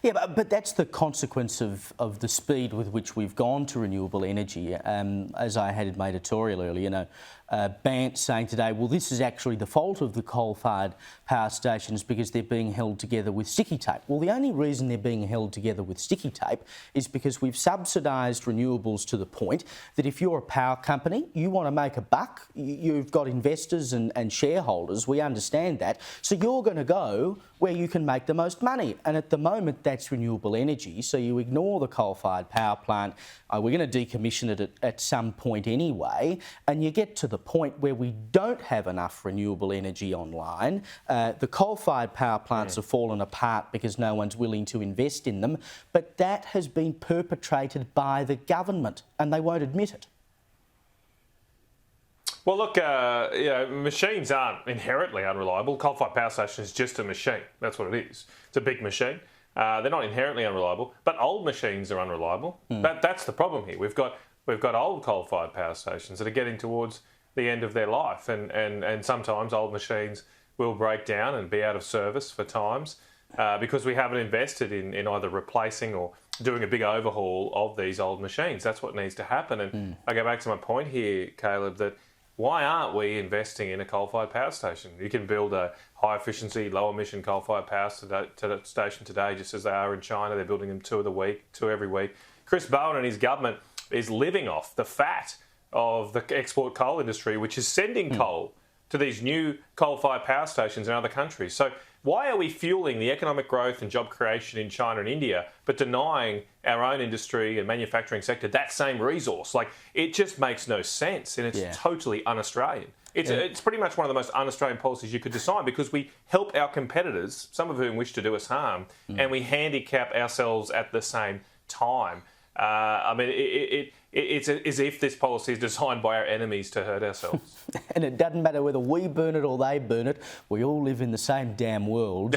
Yeah, but that's the consequence of the speed with which we've gone to renewable energy. As I had in my editorial earlier, Bant saying today, well, this is actually the fault of the coal-fired power stations because they're being held together with sticky tape. Well, the only reason they're being held together with sticky tape is because we've subsidised renewables to the point that if you're a power company, you want to make a buck, you've got investors and shareholders, we understand that, so you're going to go where you can make the most money. And at the moment, that's renewable energy. So you ignore the coal-fired power plant. We're going to decommission it at some point anyway. And you get to the point where we don't have enough renewable energy online. The coal-fired power plants have fallen apart because no one's willing to invest in them. But that has been perpetrated by the government and they won't admit it. Well, look, machines aren't inherently unreliable. Coal-fired power station is just a machine. That's what it is. It's a big machine. They're not inherently unreliable, but old machines are unreliable. That's the problem here. We've got old coal-fired power stations that are getting towards the end of their life, and sometimes old machines will break down and be out of service for times because we haven't invested in either replacing or doing a big overhaul of these old machines. That's what needs to happen. And I go back to my point here, Caleb, that why aren't we investing in a coal-fired power station? You can build a high-efficiency, low-emission coal-fired power station today, just as they are in China. They're building them two every week. Chris Bowen and his government is living off the fat of the export coal industry, which is sending coal to these new coal-fired power stations in other countries. So why are we fueling the economic growth and job creation in China and India, but denying our own industry and manufacturing sector that same resource? Like, it just makes no sense, and it's totally un-Australian. It's pretty much one of the most un-Australian policies you could design, because we help our competitors, some of whom wish to do us harm, and we handicap ourselves at the same time. It's as if this policy is designed by our enemies to hurt ourselves. And it doesn't matter whether we burn it or they burn it. We all live in the same damn world.